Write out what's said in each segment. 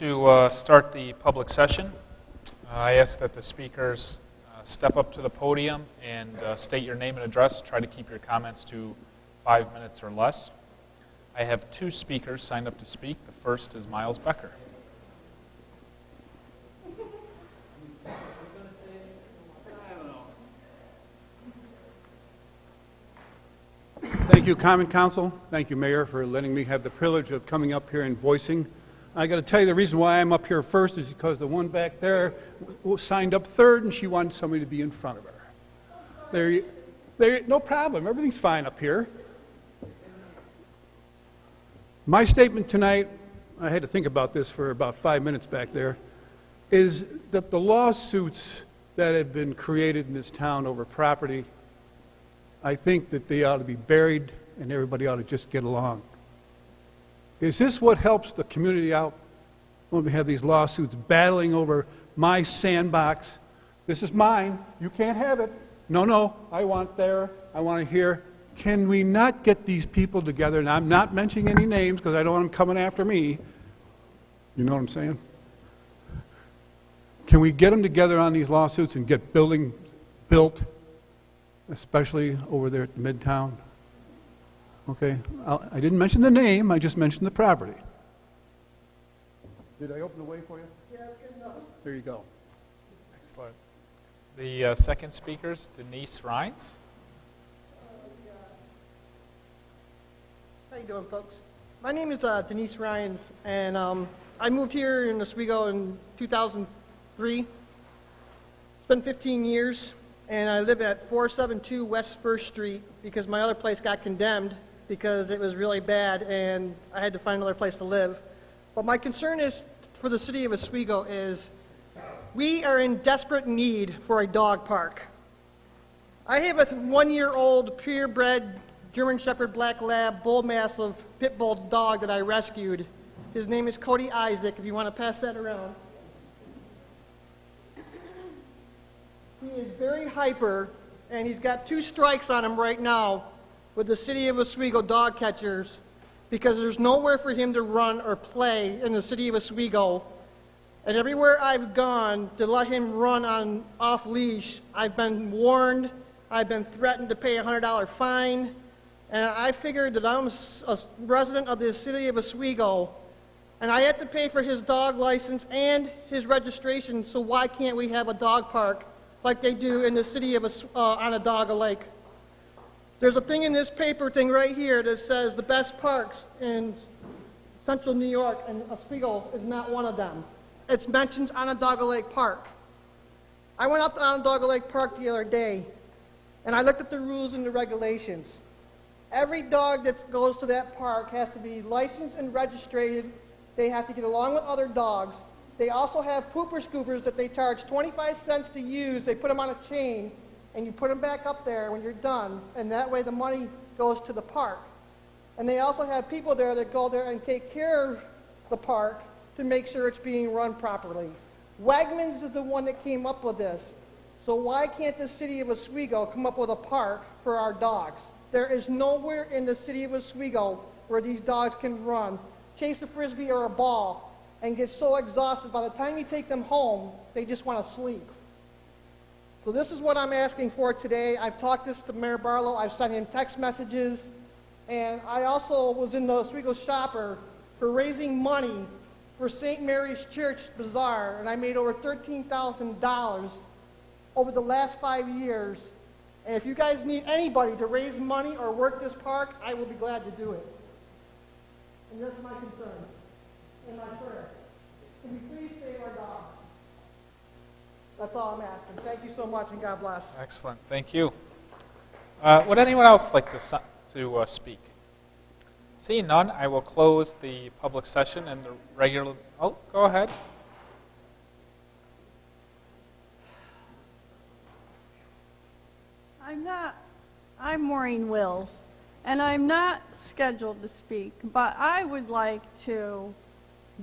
to start the public session. I ask that the speakers step up to the podium and state your name and address. Try to keep your comments to 5 minutes or less. I have two speakers signed up to speak. The first is Miles Becker. Thank you, Common Council. Thank you, Mayor, for letting me have the privilege of coming up here and voicing. I got to tell you, the reason why I'm up here first is because the one back there signed up third, and she wanted somebody to be in front of her. No problem. Everything's fine up here. My statement tonight, I had to think about this for about 5 minutes back there, is that the lawsuits that have been created in this town over property, I think that they ought to be buried and everybody ought to just get along. Is this what helps the community out when we have these lawsuits battling over my sandbox? This is mine. You can't have it. No, I want there. I want to here. Can we not get these people together? And I'm not mentioning any names because I don't want them coming after me. You know what I'm saying? Can we get them together on these lawsuits and get buildings built, especially over there at Midtown? Okay, I didn't mention the name, I just mentioned the property. Did I open the way for you? Yeah, good enough. There you go. Excellent. The second speaker is Denise Rhines. How you doing, folks? My name is Denise Rhines, and I moved here in Oswego in 2003. It's been 15 years, and I live at 472 West First Street because my other place got condemned because it was really bad, and I had to find another place to live. But my concern is for the city of Oswego is we are in desperate need for a dog park. I have a 1-year-old purebred German Shepherd Black Lab Bull Mastiff Pit Bull dog that I rescued. His name is Cody Isaac, if you want to pass that around. He is very hyper, and he's got 2 strikes on him right now with the city of Oswego dog catchers because there's nowhere for him to run or play in the city of Oswego. And everywhere I've gone to let him run on off leash, I've been warned, I've been threatened to pay a $100 fine, and I figured that I'm a resident of the city of Oswego, and I have to pay for his dog license and his registration, so why can't we have a dog park like they do in the city of Onondaga Lake? There's a thing in this paper thing right here that says the best parks in central New York, and Oswego is not one of them. It mentions Onondaga Lake Park. I went out to Onondaga Lake Park the other day, and I looked at the rules and the regulations. Every dog that goes to that park has to be licensed and registered. They have to get along with other dogs. They also have pooper scoopers that they charge 25 cents to use. They put them on a chain, and you put them back up there when you're done, and that way the money goes to the park. And they also have people there that go there and take care of the park to make sure it's being run properly. Wegmans is the one that came up with this. So why can't the city of Oswego come up with a park for our dogs? There is nowhere in the city of Oswego where these dogs can run, chase a frisbee or a ball, and get so exhausted by the time you take them home, they just want to sleep. So this is what I'm asking for today. I've talked this to Mayor Barlow. I've sent him text messages. And I also was in the Oswego Shopper for raising money for St. Mary's Church Bazaar, and I made over $13,000 over the last 5 years. And if you guys need anybody to raise money or work this park, I will be glad to do it. And that's my concern and my prayer. Can you please save our dogs? That's all I'm asking. Thank you so much, and God bless. Excellent. Thank you. Would anyone else like to speak? Seeing none, I will close the public session and the regular... Oh, go ahead. I'm Maureen Wills, and I'm not scheduled to speak, but I would like to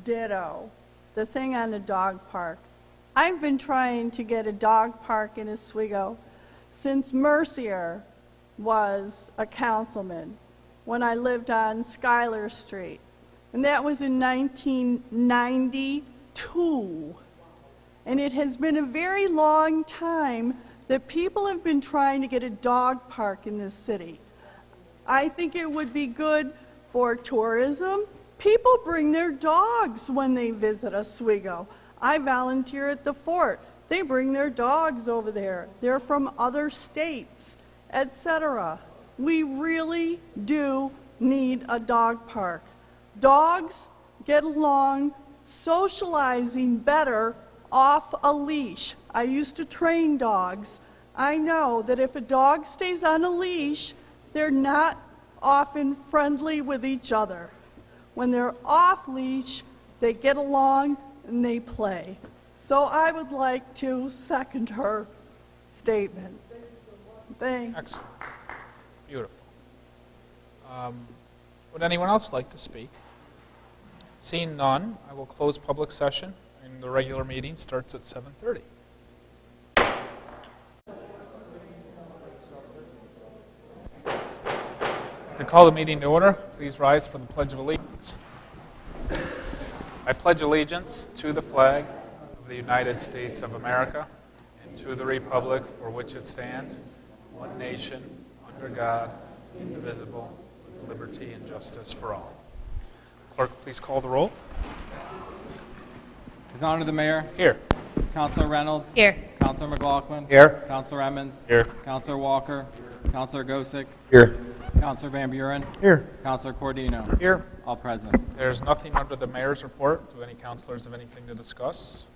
ditto the thing on the dog park. I've been trying to get a dog park in Oswego since Mercier was a councilman when I lived on Schuyler Street. and that was in 1992. And it has been a very long time that people have been trying to get a dog park in this city. I think it would be good for tourism. People bring their dogs when they visit Oswego. I volunteer at the fort. They bring their dogs over there. They're from other states, etc. We really do need a dog park. Dogs get along socializing better off a leash. I used to train dogs. I know that if a dog stays on a leash, they're not often friendly with each other. When they're off leash, they get along and they play. So I would like to second her statement. Thanks. Excellent. Beautiful. Would anyone else like to speak? Seeing none, I will close public session, and the regular meeting starts at 7:30. To call the meeting to order, please rise for the Pledge of Allegiance. I pledge allegiance to the flag of the United States of America and to the republic for which it stands, one nation, under God, indivisible, with liberty and justice for all. Clerk, please call the roll. His Honor the Mayor. Here. Councilor Reynolds. Here. Councilor McLaughlin. Here. Councilor Emmons. Here. Councilor Walker. Councilor Gosick. Here. Councilor Van Buren. Here. Councilor Cordino. Here. All present. There's nothing under the mayor's report. Do any councilors have anything to discuss?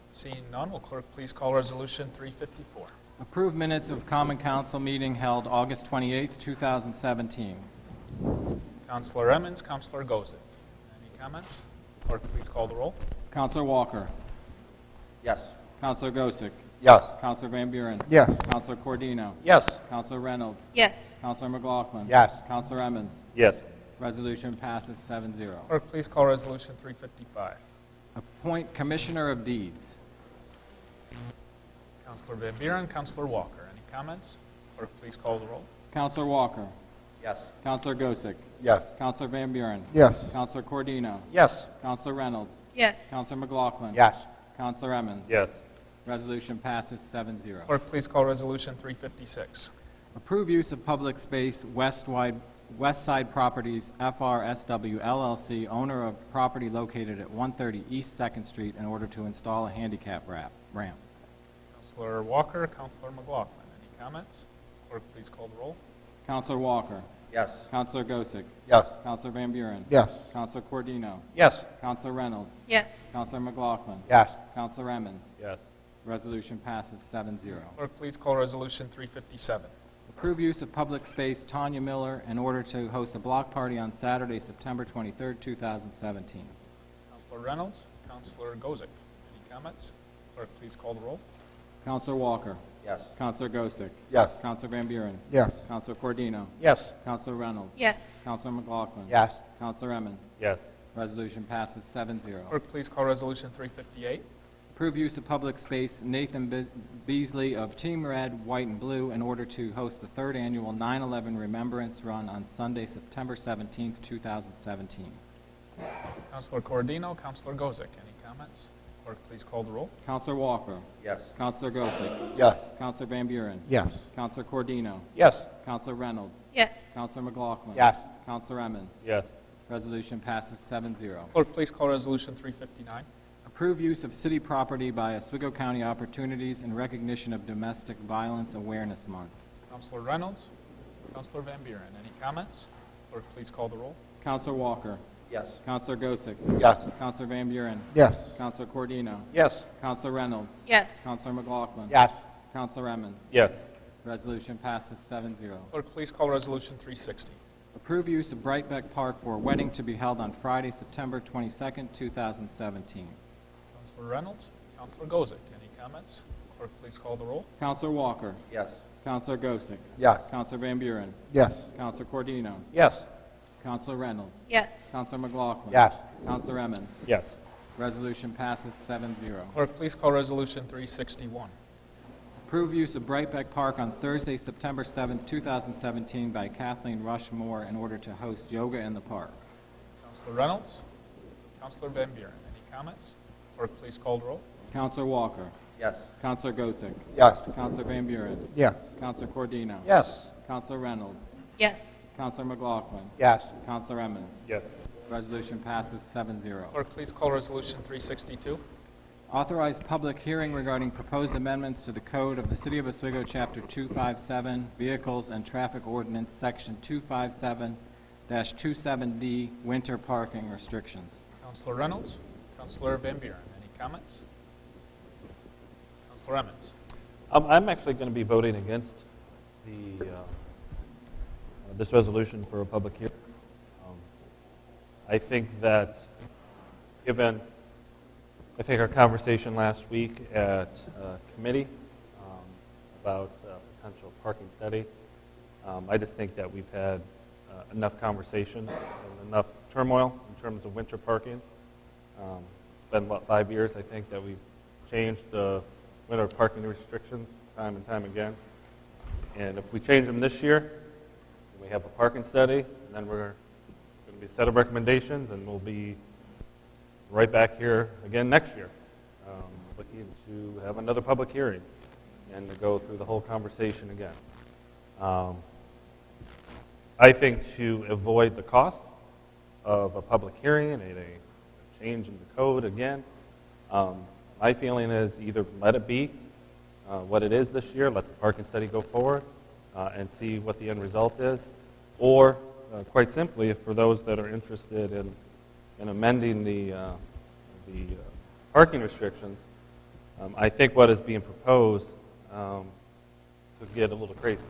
Seeing none, will clerk please call resolution 354? Approved minutes of Common Council meeting held August 28th, 2017. Councilor Emmons, Councilor Gozick. Any comments? Clerk, please call the roll. Councilor Walker. Yes. Councilor Gosick. Yes. Councilor Van Buren. Yes. Councilor Cordino. Yes. Councilor Reynolds. Yes. Councilor McLaughlin. Yes. Councilor Emmons. Yes. Resolution passes 7-0. Clerk, please call resolution 355. Appoint Commissioner of Deeds. Councilor Van Buren, Councilor Walker. Any comments? Clerk, please call the roll. Councilor Walker. Yes. Councilor Gosick. Yes. Councilor Van Buren. Yes. Councilor Cordino. Yes. Councilor Reynolds. Yes. Councilor McLaughlin. Yes. Councilor Emmons. Yes. Resolution passes 7-0. Clerk, please call resolution 356. Approve use of public space West Side Properties FRSW LLC, owner of property located at 130 East 2nd Street, in order to install a handicap ramp. Councilor Walker, Councilor McLaughlin. Any comments? Clerk, please call the roll. Councilor Walker. Yes. Councilor Gosick. Yes. Councilor Van Buren. Yes. Councilor Cordino. Yes. Councilor Reynolds. Yes. Councilor McLaughlin. Yes. Councilor Emmons. Yes. Resolution passes 7-0. Clerk, please call resolution 357. Approve use of public space Tanya Miller in order to host a block party on Saturday, September 23rd, 2017. Councilor Reynolds, Councilor Gozick. Any comments? Clerk, please call the roll. Councilor Walker. Yes. Councilor Gosick. Yes. Councilor Van Buren. Yes. Councilor Cordino. Yes. Councilor Reynolds. Yes. Councilor McLaughlin. Yes. Councilor Emmons. Yes. Resolution passes 7-0. Clerk, please call resolution 358. Approve use of public space Nathan Beasley of Team Red, White and Blue, in order to host the 3rd annual 9/11 Remembrance Run on Sunday, September 17th, 2017. Councilor Cordino, Councilor Gozick. Any comments? Clerk, please call the roll. Councilor Walker. Yes. Councilor Gosick. Yes. Councilor Van Buren. Yes. Councilor Cordino. Yes. Councilor Reynolds. Yes. Councilor McLaughlin. Yes. Councilor Emmons. Yes. Resolution passes 7-0. Clerk, please call resolution 359. Approve use of city property by Oswego County Opportunities in recognition of Domestic Violence Awareness Month. Councilor Reynolds, Councilor Van Buren. Any comments? Clerk, please call the roll. Councilor Walker. Yes. Councilor Gosick. Yes. Councilor Van Buren. Yes. Councilor Cordino. Yes. Councilor Reynolds. Yes. Councilor McLaughlin. Yes. Councilor Emmons. Yes. Resolution passes 7-0. Clerk, please call resolution 360. Approve use of Brightbeck Park for a wedding to be held on Friday, September 22nd, 2017. Councilor Reynolds, Councilor Gozick. Any comments? Clerk, please call the roll. Councilor Walker. Yes. Councilor Gosick. Yes. Councilor Van Buren. Yes. Councilor Cordino. Yes. Councilor Reynolds. Yes. Councilor McLaughlin. Yes. Councilor Emmons. Yes. Resolution passes 7-0. Clerk, please call resolution 361. Approve use of Brightbeck Park on Thursday, September 7th, 2017 by Kathleen Rushmore in order to host yoga in the park. Counselor Reynolds? Counselor Van Buren? Any comments? Clerk, please call the roll. Counselor Walker. Yes. Counselor Gosick. Yes. Counselor Van Buren. Yes. Counselor Cordino. Yes. Counselor Reynolds. Yes. Counselor McLaughlin. Yes. Counselor Emmons. Yes. Resolution passes 7-0. Clerk, please call Resolution 362. Authorize public hearing regarding proposed amendments to the Code of the City of Oswego, Chapter 257, Vehicles and Traffic Ordinance, Section 257-27D, Winter Parking Restrictions. Counselor Reynolds? Counselor Van Buren? Any comments? Counselor Emmons? I'm actually going to be voting against this resolution for a public hearing. I think that, given our conversation last week at committee about potential parking study, I just think that we've had enough conversation and enough turmoil in terms of winter parking. It's been, 5 years, I think, that we've changed the winter parking restrictions time and time again. And if we change them this year, we have a parking study, and then we're going to be a set of recommendations, and we'll be right back here again next year, looking to have another public hearing and to go through the whole conversation again. I think to avoid the cost of a public hearing and a change in the code again, my feeling is either let it be what it is this year, let the parking study go forward and see what the end result is, or quite simply, if for those that are interested in amending the parking restrictions, I think what is being proposed could get a little crazy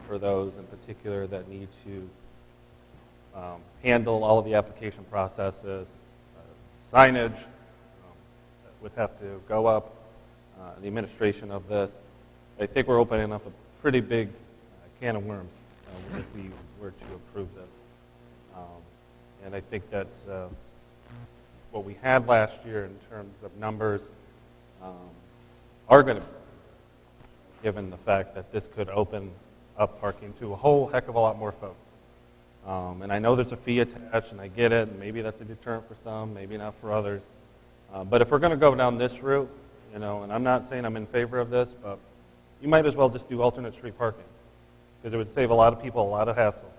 for those in particular that need to handle all of the application processes, signage that would have to go up, the administration of this. I think we're opening up a pretty big can of worms if we were to approve this. And I think that what we had last year in terms of numbers are going to be, given the fact that this could open up parking to a whole heck of a lot more folks. And I know there's a fee attached, and I get it, and maybe that's a deterrent for some, maybe not for others. But if we're going to go down this route, and I'm not saying I'm in favor of this, but you might as well just do alternate street parking, because it would save a lot of people a lot of hassle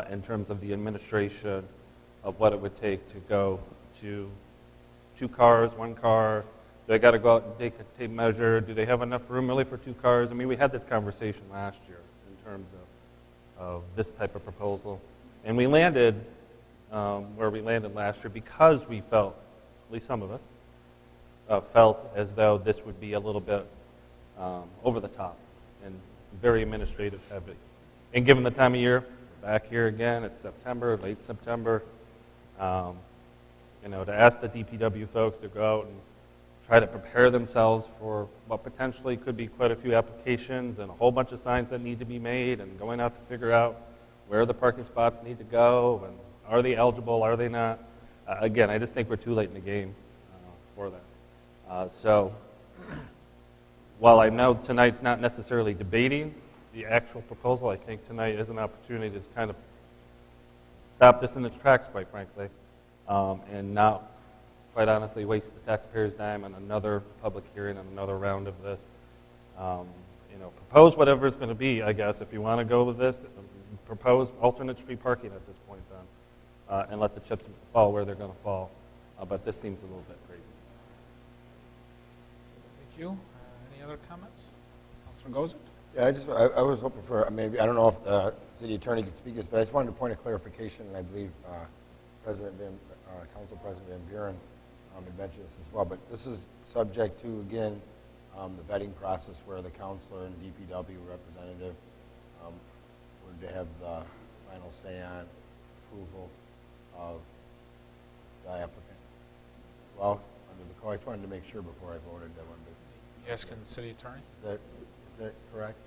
in terms of the administration of what it would take to go to 2 cars, 1 car. Do they got to go out and take a tape measure? Do they have enough room really for 2 cars? I mean, we had this conversation last year in terms of this type of proposal. And we landed where we landed last year because we felt, at least some of us, felt as though this would be a little bit over the top and very administrative heavy. And given the time of year, we're back here again, it's September, late September, to ask the DPW folks to go out and try to prepare themselves for what potentially could be quite a few applications and a whole bunch of signs that need to be made and going out to figure out where the parking spots need to go and are they eligible, are they not? Again, I just think we're too late in the game for that. So while I know tonight's not necessarily debating the actual proposal, I think tonight is an opportunity to kind of stop this in its tracks, quite frankly, and not, quite honestly, waste the taxpayers' dime on another public hearing and another round of this. Propose whatever it's going to be, I guess. If you want to go with this, propose alternate street parking at this point then, and let the chips fall where they're going to fall. But this seems a little bit crazy. Thank you. Any other comments? Councilor Gozik? Yeah, I was hoping for, maybe, I don't know if the city attorney could speak to this, but I just wanted a point of clarification, and I believe Council President Van Buren had mentioned this as well, but this is subject to, again, the vetting process where the counselor and DPW representative were to have the final say on approval of the applicant. Well, under the code, I just wanted to make sure before I voted that one. You asking the city attorney? Is that correct?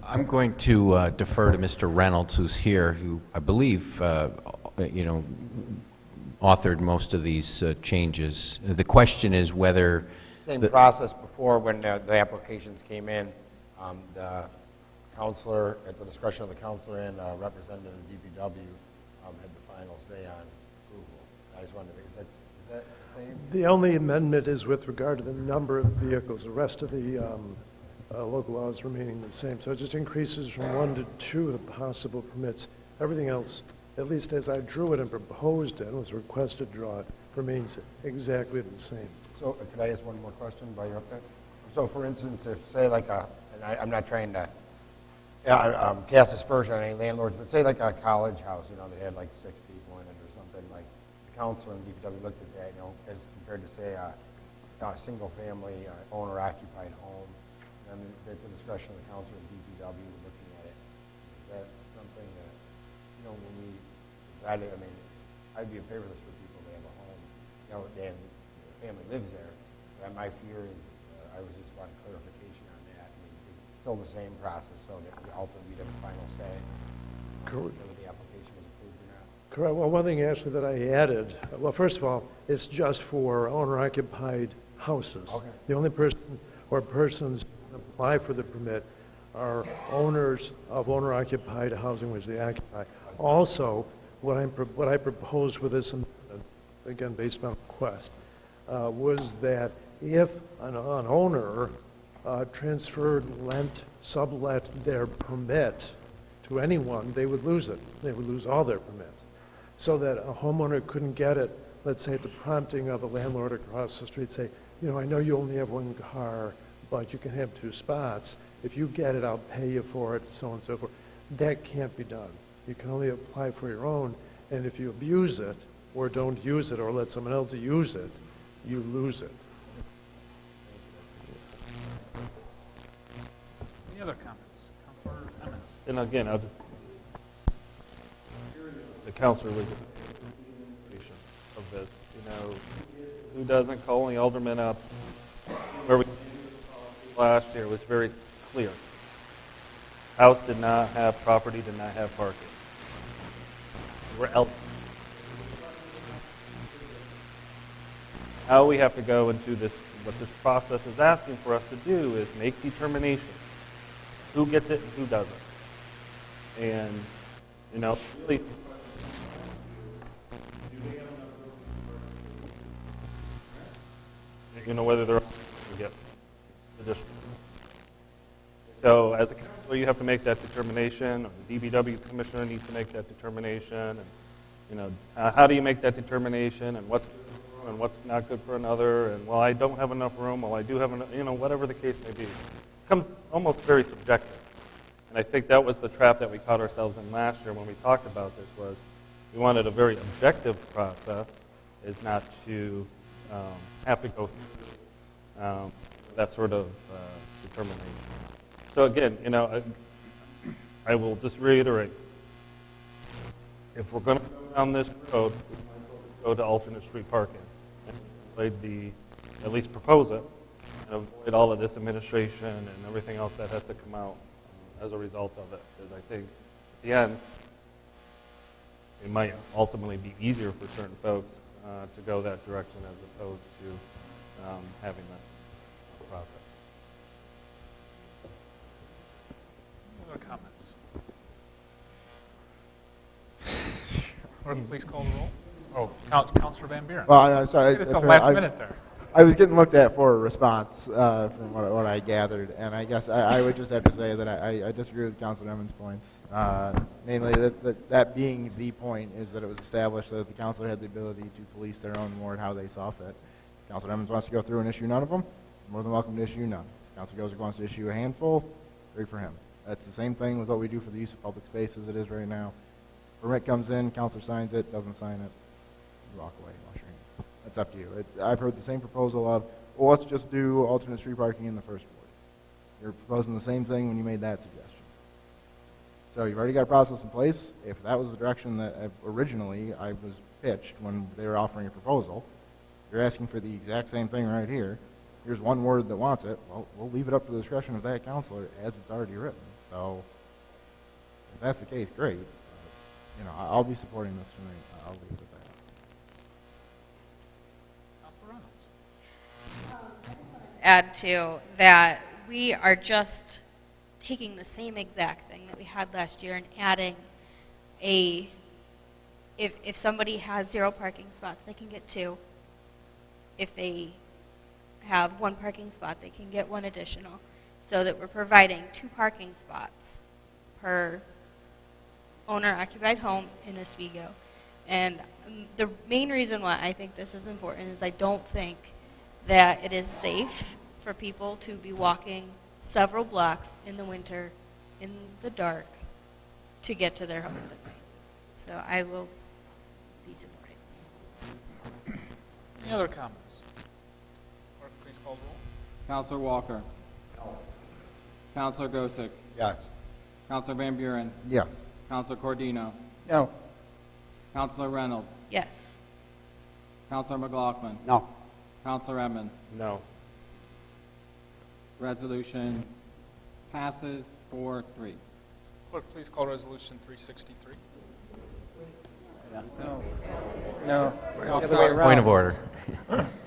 I'm going to defer to Mr. Reynolds, who's here, who I believe, authored most of these changes. The question is whether... Same process before when the applications came in. The counselor, at the discretion of the counselor and representative of DPW, had the final say on approval. I just wanted to, is that the same? The only amendment is with regard to the number of vehicles. The rest of the local laws remaining the same. So it just increases from 1 to 2 of possible permits. Everything else, at least as I drew it and proposed it, and was requested to draw it, remains exactly the same. So could I ask one more question while you're up there? So for instance, if say like I'm not trying to cast aspersion on any landlords, but say like a college house, that had like 6 people in it or something, like the council and DPW looked at that, as compared to say a single-family owner-occupied home, and at the discretion of the council and DPW looking at it. Is that something that, when we, I'd be in favor of this for people that have a home, and the family lives there, but my fear is, I was just wanting clarification on that. It's still the same process, so that we ultimately have a final say Correct. whether the application was approved or not. Correct. Well, one thing actually that I added, well, first of all, it's just for owner-occupied houses. Okay. The only person or persons who apply for the permit are owners of owner-occupied housing which they occupy. Also, what I proposed with this, again, based on request, was that if an owner transferred, lent, sublet their permit to anyone, they would lose it. They would lose all their permits. So that a homeowner couldn't get it, let's say at the prompting of a landlord across the street, say, I know you only have 1 car, but you can have 2 spots. If you get it, I'll pay you for it, so on and so forth. That can't be done. You can only apply for your own, and if you abuse it, or don't use it, or let someone else use it, you lose it. Any other comments? Councilor Emmons? And again, I'll just, the counselor was of this, who doesn't call the alderman up? Where we last year was very clear. House did not have property, did not have parking. We're out. Now we have to go into this, what this process is asking for us to do is make determination. Who gets it and who doesn't. And, really, whether they're to get the district. So as a councilor, you have to make that determination, or the DPW commissioner needs to make that determination, and, how do you make that determination, and what's good for one and what's not good for another, and, well, I don't have enough room, well, I do have enough, whatever the case may be. It becomes almost very subjective. And I think that was the trap that we caught ourselves in last year when we talked about this, was we wanted a very objective process, is not to have to go through that sort of determination. So again, I will just reiterate, if we're going to go down this road, we might as well go to alternate street parking, and at least propose it, and avoid all of this administration and everything else that has to come out as a result of it. Because I think at the end, it might ultimately be easier for certain folks to go that direction as opposed to having this process. Any other comments? Clerk, please call the roll. Oh, Councilor Van Buren. Well, I'm sorry. It's the last minute there. I was getting looked at for a response from what I gathered, and I guess I would just have to say that I disagree with Councilor Emmons' points. Mainly, that being the point is that it was established that the councilor had the ability to police their own ward how they saw fit. Councilor Emmons wants to go through and issue none of them, more than welcome to issue none. Councilor Gozer wants to issue a handful, great for him. That's the same thing with what we do for the use of public space as it is right now. Permit comes in, councilor signs it, doesn't sign it, you walk away, wash your hands. That's up to you. I've heard the same proposal of, well, let's just do alternate street parking in the first ward. You're proposing the same thing when you made that suggestion. So you've already got a process in place. If that was the direction that originally I was pitched when they were offering a proposal, you're asking for the exact same thing right here. Here's one word that wants it. Well, we'll leave it up to the discretion of that councilor as it's already written. So if that's the case, great. I'll be supporting this tonight. I'll leave it at that. Councilor Reynolds. Add to that, we are just taking the same exact thing that we had last year and adding a if somebody has 0 parking spots, they can get 2. If they have 1 parking spot, they can get 1 additional. So that we're providing 2 parking spots per owner-occupied home in Oswego. And the main reason why I think this is important is I don't think that it is safe for people to be walking several blocks in the winter in the dark to get to their homes at night. So I will be supporting this. Any other comments? Clerk, please call the roll. Counselor Walker. Counselor Gosick. Yes. Counselor Van Buren. Yes. Counselor Cordino. No. Counselor Reynolds. Yes. Counselor McLaughlin. No. Counselor Emmons. No. Resolution passes 4-3. Clerk, please call Resolution 363. No. Oh, sorry. Point of order.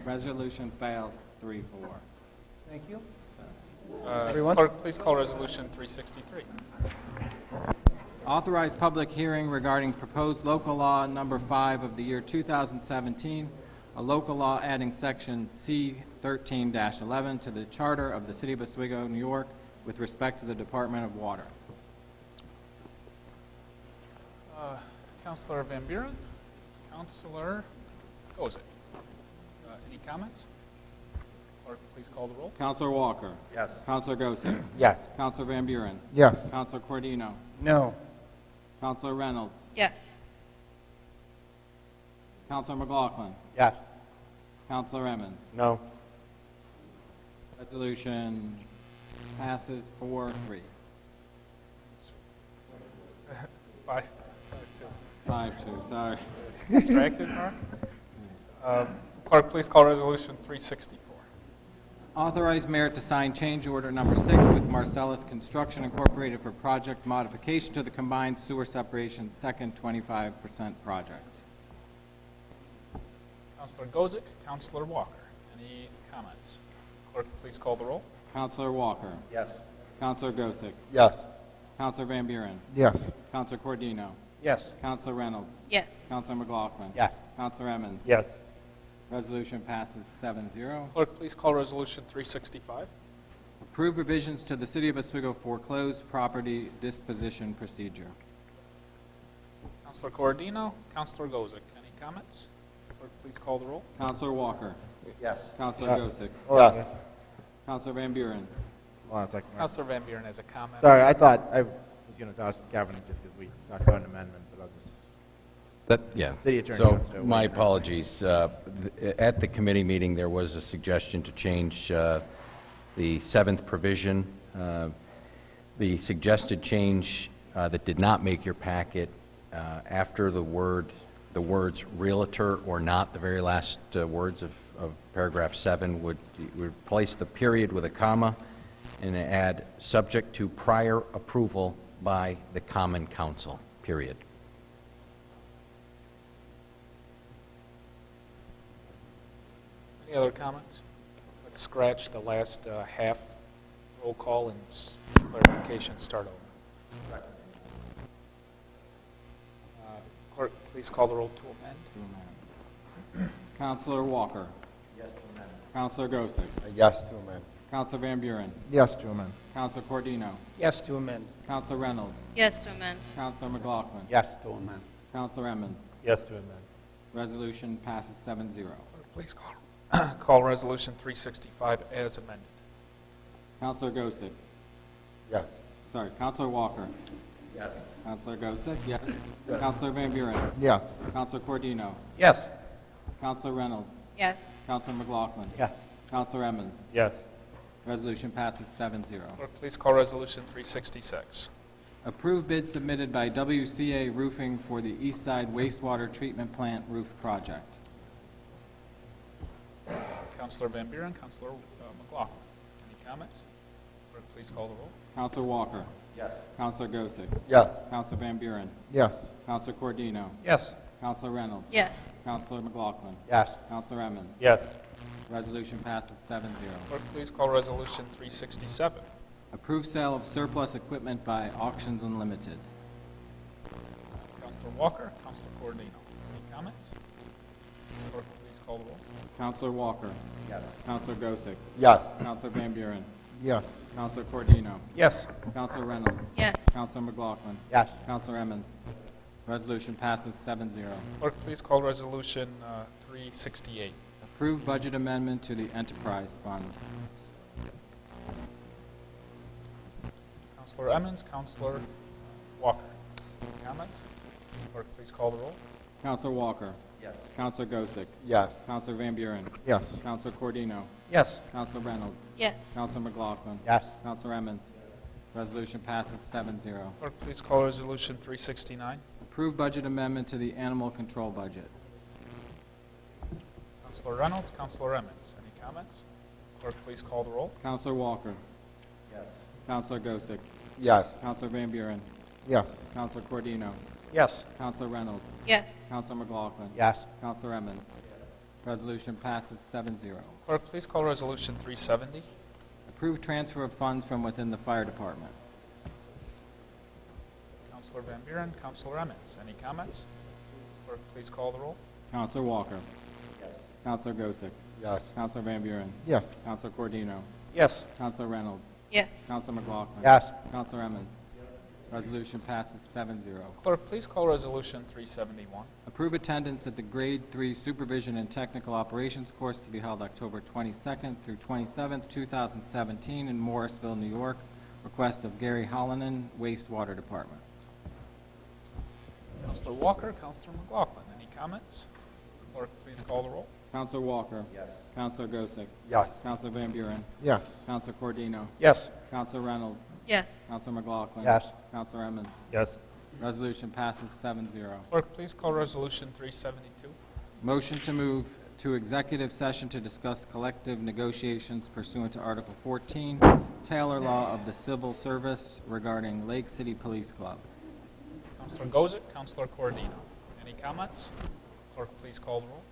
Resolution fails 3-4. Thank you. Clerk, please call Resolution 363. Authorized public hearing regarding proposed local law number 5 of the year 2017, a local law adding section C13-11 to the charter of the City of Oswego, New York, with respect to the Department of Water. Councilor Van Buren, Councilor Gosick. Any comments? Clerk, please call the roll. Counselor Walker. Yes. Counselor Gosick. Yes. Counselor Van Buren. Yes. Counselor Cordino. No. Counselor Reynolds. Yes. Counselor McLaughlin. Yes. Counselor Emmons. No. Resolution passes 4-3. 5-2. 5-2, sorry. Distracted, Mark? Clerk, please call Resolution 364. Authorize mayor to sign change order number 6 with Marcellus Construction Incorporated for project modification to the combined sewer separation second 25% project. Councilor Gosick, Councilor Walker. Any comments? Clerk, please call the roll. Counselor Walker. Yes. Counselor Gosick. Yes. Counselor Van Buren. Yes. Counselor Cordino. Yes. Counselor Reynolds. Yes. Counselor McLaughlin. Yes. Counselor Emmons. Yes. Resolution passes 7-0. Clerk, please call Resolution 365. Approve revisions to the City of Oswego foreclosed property disposition procedure. Councilor Cordino, Councilor Gosick. Any comments? Clerk, please call the roll. Counselor Walker. Yes. Counselor Gosick. Yes. Counselor Van Buren. Hold on a second. Councilor Van Buren has a comment. Sorry, I thought I was going to toss to Kevin just because we talked about an amendment, but I'll just... Yeah. City attorney So, wants to my weigh in. apologies. At the committee meeting, there was a suggestion to change the 7th provision. The suggested change that did not make your packet, after the words realtor or not, the very last words of paragraph 7 would replace the period with a comma and add subject to prior approval by the Common Council, period. Any other comments? Let's scratch the last half roll call and clarification start over. Clerk, please call the roll to amend. Counselor Walker. Yes to amend. Counselor Gosick. Yes to amend. Counselor Van Buren. Yes to amend. Counselor Cordino. Yes to amend. Counselor Reynolds. Yes to amend. Counselor McLaughlin. Yes to amend. Counselor Emmons. Yes to amend. Resolution passes 7-0. Clerk, please call Resolution 365 as amended. Counselor Gosick. Yes. Sorry, Counselor Walker. Yes. Counselor Gosick. Yes. Counselor Van Buren. Yes. Counselor Cordino. Yes. Counselor Reynolds. Yes. Counselor McLaughlin. Yes. Counselor Emmons. Yes. Resolution passes 7-0. Clerk, please call Resolution 366. Approve bid submitted by WCA Roofing for the East Side Wastewater Treatment Plant Roof Project. Councilor Van Buren, Councilor McLaughlin. Any comments? Clerk, please call the roll. Counselor Walker. Yes. Counselor Gosick. Yes. Counselor Van Buren. Yes. Counselor Cordino. Yes. Counselor Reynolds. Yes. Counselor McLaughlin. Yes. Counselor Emmons. Yes. Resolution passes 7-0. Clerk, please call Resolution 367. Approve sale of surplus equipment by Auctions Unlimited. Councilor Walker, Councilor Cordino. comments? Clerk, please call the roll. Counselor Walker. Yes. Counselor Gosick. Yes. Counselor Van Buren. Yes. Counselor Cordino. Yes. Counselor Reynolds. Yes. Counselor McLaughlin. Yes. Counselor Emmons. Resolution passes 7-0. Clerk, please call Resolution 368. Approve budget amendment to the enterprise fund. Counselor Emmons, Counselor Walker. Any comments? Clerk, please call the roll. Counselor Walker. Yes. Counselor Gosick. Yes. Counselor Van Buren. Yes. Counselor Cordino. Yes. Counselor Reynolds. Yes. Counselor McLaughlin. Yes. Counselor Emmons. Resolution passes 7-0. Clerk, please call Resolution 369. Approve budget amendment to the animal control budget. Counselor Reynolds, Counselor Emmons. Any comments? Clerk, please call the roll. Counselor Walker. Yes. Counselor Gosick. Yes. Counselor Van Buren. Yes. Counselor Cordino. Yes. Counselor Reynolds. Yes. Counselor McLaughlin. Yes. Counselor Emmons. Resolution passes 7-0. Clerk, please call Resolution 370. Approve transfer of funds from within the fire department. Counselor Van Buren, Counselor Emmons. Any comments? Clerk, please call the roll. Counselor Walker. Yes. Counselor Gosick. Yes. Counselor Van Buren. Yes. Counselor Cordino. Yes. Counselor Reynolds. Yes. Counselor McLaughlin. Yes. Counselor Emmons. Resolution passes 7-0. Clerk, please call Resolution 371. Approve attendance at the Grade 3 Supervision and Technical Operations course to be held October 22nd through 27th, 2017 in Morrisville, New York. Request of Gary Hallinan, Wastewater Department. Counselor Walker, Counselor McLaughlin. Any comments? Clerk, please call the roll. Counselor Walker. Yes. Counselor Gosick. Yes. Counselor Van Buren. Yes. Counselor Cordino. Yes. Counselor Reynolds. Yes. Counselor McLaughlin. Yes. Counselor Emmons. Yes. Resolution passes 7-0. Clerk, please call Resolution 372. Motion to move to executive session to discuss collective negotiations pursuant to Article 14, Taylor Law of the Civil Service regarding Lake City Police Club. Counselor Gozick, Counselor Cordino. Any comments? Clerk, please call the roll.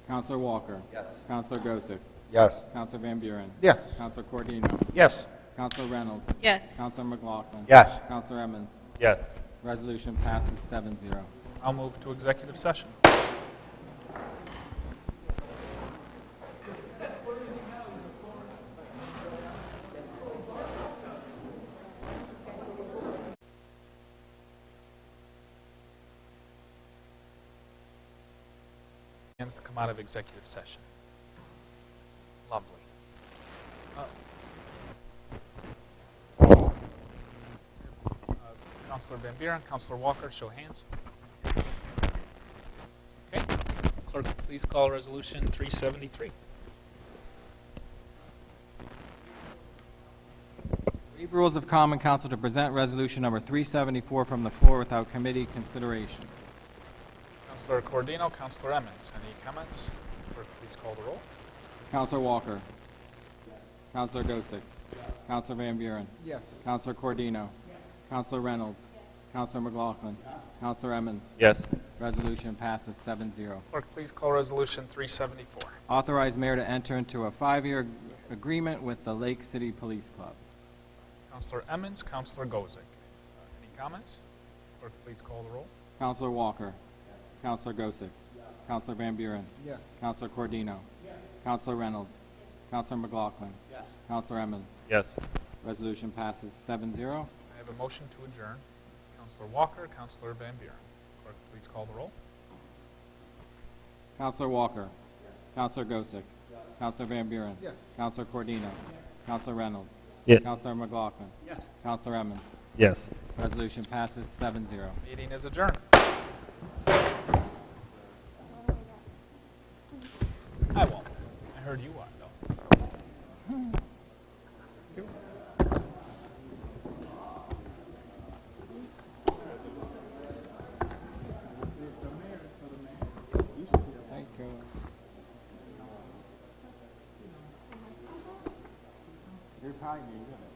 Counselor Walker. Yes. Counselor Gosick. Yes. Counselor Van Buren. Yes. Counselor Cordino. Yes. Counselor Reynolds. Yes. Counselor McLaughlin. Yes. Counselor Emmons. Yes. Resolution passes 7-0. I'll move to executive session. Hands to come out of executive session. Lovely. Counselor Van Buren, Counselor Walker, show hands. Okay. Clerk, please call Resolution 373. Waive rules of common council to present resolution number 374 from the floor without committee consideration. Counselor Cordino, Counselor Emmons, any comments? Clerk, please call the roll. Counselor Walker. Counselor Gosick. Counselor Van Buren. Yes. Counselor Cordino. Counselor Reynolds. Counselor McLaughlin. Counselor Emmons. Yes. Resolution passes 7-0. Clerk, please call Resolution 374. Authorize mayor to enter into a 5-year agreement with the Lake City Police Club. Counselor Emmons, Counselor Gozick. Any comments? Clerk, please call the roll. Counselor Walker. Counselor Gosick. Counselor Van Buren. Yes. Counselor Cordino. Counselor Reynolds. Counselor McLaughlin. Yes. Counselor Emmons. Yes. Resolution passes 7-0. I have a motion to adjourn. Counselor Walker, Counselor Van Buren. Clerk, please call the roll. Counselor Walker. Counselor Gosick. Counselor Van Buren. Yes. Counselor Cordino. Counselor Reynolds. Yes. Counselor McLaughlin. Yes. Counselor Emmons. Yes. Resolution passes 7-0. Meeting is adjourned. I won't. I heard you want, though. Thank you. You're probably good at that.